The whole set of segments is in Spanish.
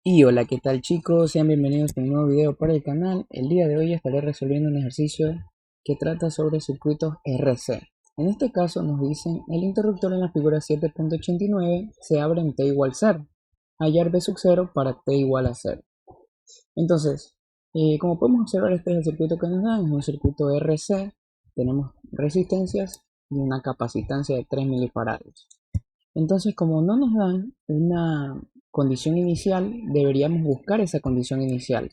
Y hola, ¿qué tal chicos? Sean bienvenidos a un nuevo video para el canal. El día de hoy estaré resolviendo un ejercicio que trata sobre circuitos RC. En este caso nos dicen el interruptor en la figura 7.89 se abre en t igual 0. Hallar b sub 0 para t igual a 0. Entonces, como podemos observar, este es el circuito que nos dan, es un circuito RC. Tenemos resistencias y una capacitancia de 3 milifarados. Entonces, como no nos dan una condición inicial, deberíamos buscar esa condición inicial.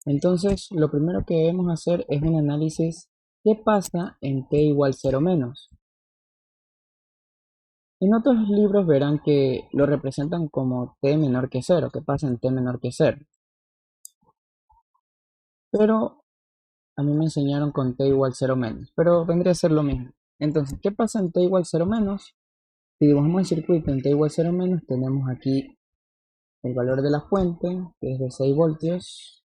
Entonces, lo primero que debemos hacer es un análisis qué pasa en t igual 0 menos. En otros libros verán que lo representan como t menor que 0, que pasa en t menor que 0. Pero a mí me enseñaron con t igual 0 menos, pero vendría a ser lo mismo. Entonces, ¿qué pasa en t igual 0 menos? Si dibujamos el circuito en t igual 0 menos, tenemos aquí el valor de la fuente, que es de 6 voltios.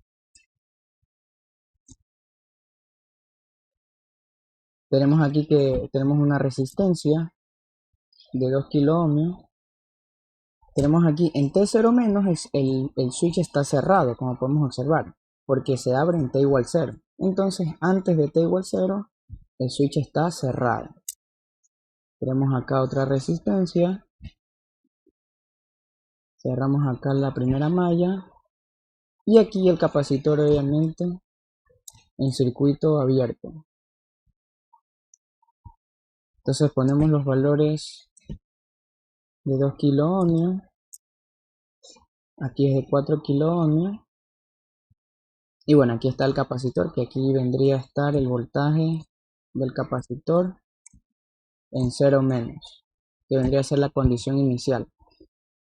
Tenemos aquí que tenemos una resistencia de 2 kilo ohmios. Tenemos aquí en T0 menos el switch está cerrado, como podemos observar, porque se abre en T igual 0. Entonces, antes de T igual 0, el switch está cerrado. Tenemos acá otra resistencia. Cerramos acá la primera malla. Y aquí el capacitor, obviamente, en circuito abierto. Entonces ponemos los valores de 2 kilo ohmios. Aquí es de 4 kilo ohmios. Y bueno, aquí está el capacitor, que aquí vendría a estar el voltaje del capacitor en 0 menos, que vendría a ser la condición inicial.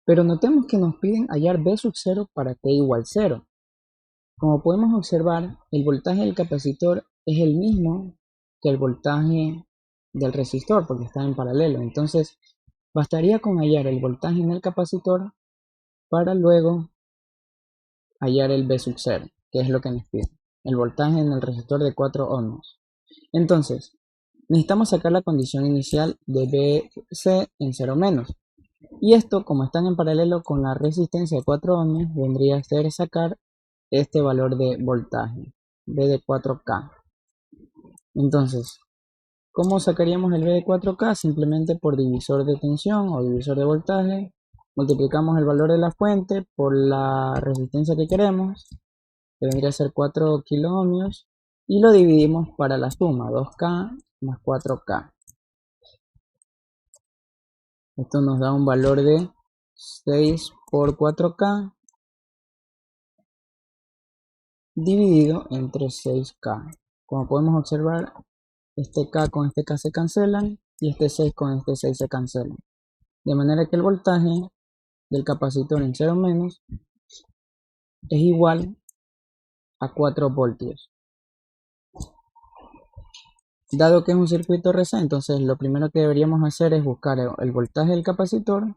Pero notemos que nos piden hallar B sub 0 para T igual 0. Como podemos observar, el voltaje del capacitor es el mismo que el voltaje del resistor, porque está en paralelo. Entonces, bastaría con hallar el voltaje en el capacitor para luego hallar el B sub 0, que es lo que nos pide. El voltaje en el resistor de 4 ohms. Entonces, necesitamos sacar la condición inicial de BC en 0 menos. Y esto, como están en paralelo con la resistencia de 4 ohms, vendría a ser sacar este valor de voltaje, B de 4K. Entonces, ¿cómo sacaríamos el B de 4K? Simplemente por divisor de tensión o divisor de voltaje. Multiplicamos el valor de la fuente por la resistencia que queremos, que vendría a ser 4 kilo ohmios, y lo dividimos para la suma, 2K más 4K. Esto nos da un valor de 6 por 4K dividido entre 6K. Como podemos observar, este K con este K se cancelan y este 6 con este 6 se cancelan. De manera que el voltaje del capacitor en 0 menos es igual a 4 voltios. Dado que es un circuito RC, entonces lo primero que deberíamos hacer es buscar el voltaje del capacitor,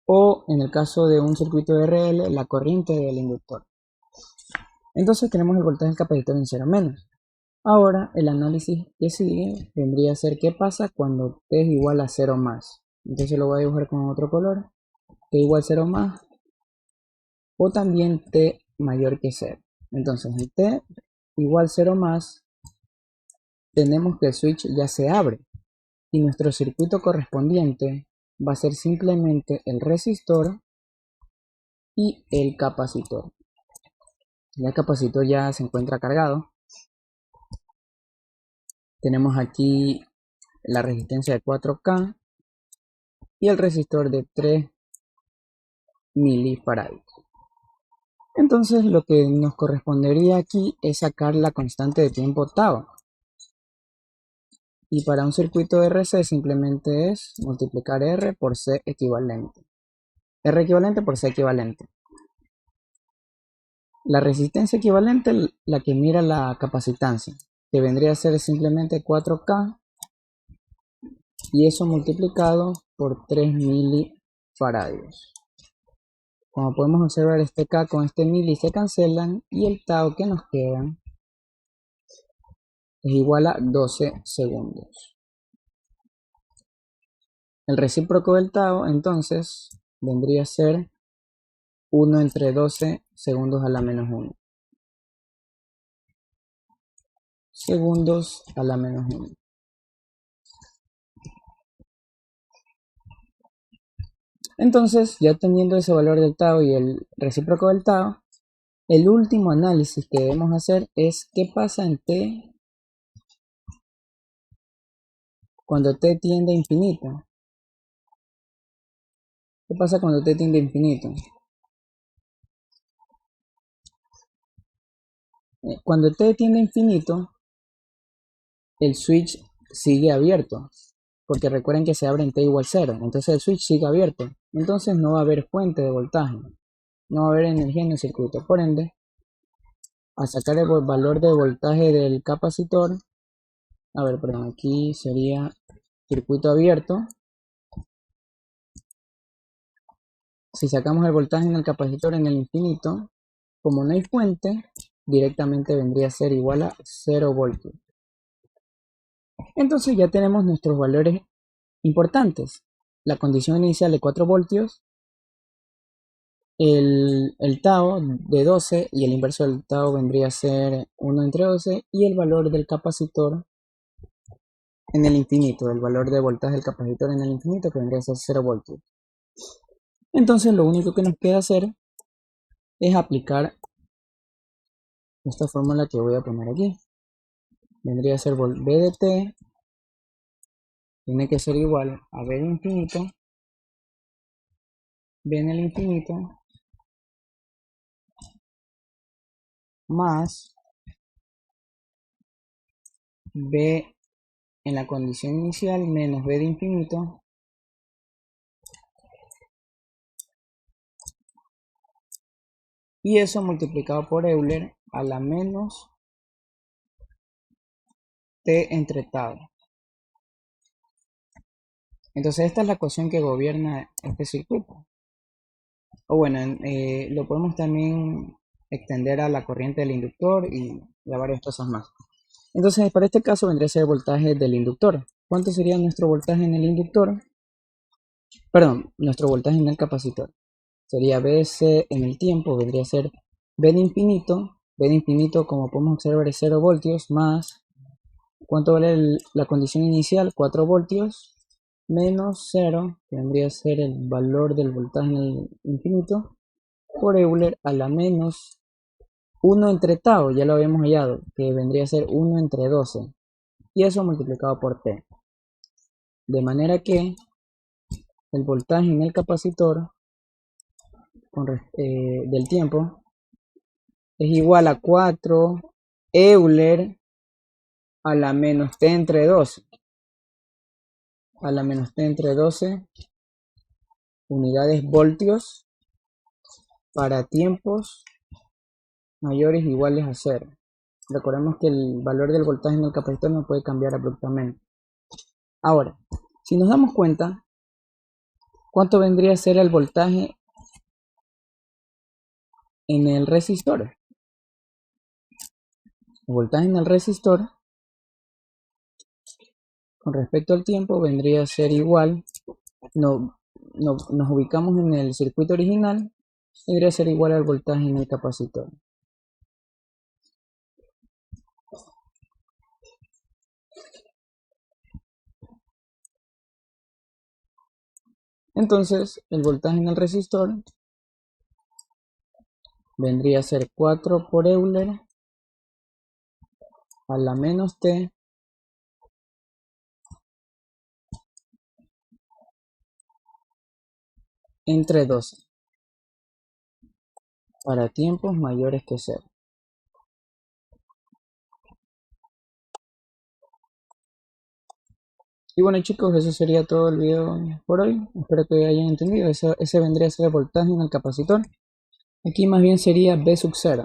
o en el caso de un circuito RL, la corriente del inductor. Entonces tenemos el voltaje del capacitor en 0 menos. Ahora el análisis que sigue vendría a ser qué pasa cuando t es igual a 0 más. Entonces lo voy a dibujar con otro color. T igual a 0 más, o también t mayor que 0. Entonces en t igual a 0 más, tenemos que el switch ya se abre y nuestro circuito correspondiente va a ser simplemente el resistor y el capacitor. Ya el capacitor ya se encuentra cargado. Tenemos aquí la resistencia de 4K y el resistor de 3 milifarados. Entonces lo que nos correspondería aquí es sacar la constante de tiempo tau. Y para un circuito RC simplemente es multiplicar R por C equivalente. R equivalente por C equivalente. La resistencia equivalente, la que mira la capacitancia, que vendría a ser simplemente 4K, y eso multiplicado por 3 milifarados. Como podemos observar, este K con este mili se cancelan y el tau que nos queda es igual a 12 segundos. El recíproco del tau entonces vendría a ser 1 entre 12 segundos a la menos 1. Segundos a la menos 1. Entonces, ya teniendo ese valor del tau y el recíproco del tau, el último análisis que debemos hacer es qué pasa en t cuando t tiende a infinito. ¿Qué pasa cuando t tiende a infinito? Cuando t tiende a infinito, el switch sigue abierto, porque recuerden que se abre en t igual 0, entonces el switch sigue abierto, entonces no va a haber fuente de voltaje, no va a haber energía en el circuito. Por ende, a sacar el valor de voltaje del capacitor, aquí sería circuito abierto. Si sacamos el voltaje en el capacitor en el infinito, como no hay fuente, directamente vendría a ser igual a 0 voltios. Entonces ya tenemos nuestros valores importantes. La condición inicial de 4 voltios, el tau de 12 y el inverso del tau vendría a ser 1 entre 12 y el valor del capacitor en el infinito, el valor de voltaje del capacitor en el infinito que vendría a ser 0 voltios. Entonces lo único que nos queda hacer es aplicar esta fórmula que voy a poner aquí. Vendría a ser B de t tiene que ser igual a B de infinito, B en el infinito, más B en la condición inicial menos B de infinito y eso multiplicado por Euler a la menos T entre tau. Entonces esta es la ecuación que gobierna este circuito. O bueno, lo podemos también extender a la corriente del inductor y a varias cosas más. Entonces para este caso vendría a ser el voltaje del inductor. ¿Cuánto sería nuestro voltaje en el inductor? Perdón, nuestro voltaje en el capacitor. Sería Vc en el tiempo, vendría a ser B de infinito. B de infinito, como podemos observar, es 0 voltios más, ¿cuánto vale la condición inicial? 4 voltios menos 0, que vendría a ser el valor del voltaje en el infinito, por Euler a la menos 1 entre tau, ya lo habíamos hallado, que vendría a ser 1 entre 12, y eso multiplicado por T. De manera que el voltaje en el capacitor del tiempo es igual a 4 Euler a la menos T entre 12. A la menos T entre 12 unidades voltios para tiempos mayores o iguales a 0. Recordemos que el valor del voltaje en el capacitor no puede cambiar abruptamente. Ahora, si nos damos cuenta, ¿cuánto vendría a ser el voltaje en el resistor? El voltaje en el resistor con respecto al tiempo vendría a ser igual, nos ubicamos en el circuito original, vendría a ser igual al voltaje en el capacitor. Entonces, el voltaje en el resistor vendría a ser 4 por Euler a la menos T entre 12 para tiempos mayores que 0. Y bueno chicos, eso sería todo el video por hoy. Espero que hayan entendido. Ese vendría a ser el voltaje en el capacitor. Aquí más bien sería B sub 0.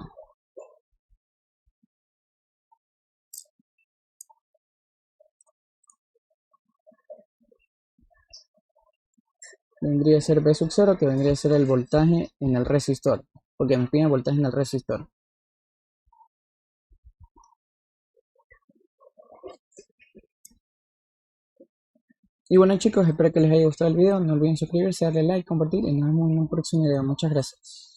Vendría a ser B sub 0, que vendría a ser el voltaje en el resistor. Porque nos piden el voltaje en el resistor. Y bueno chicos, espero que les haya gustado el video. No olviden suscribirse, darle like, compartir y nos vemos en un próximo video. Muchas gracias.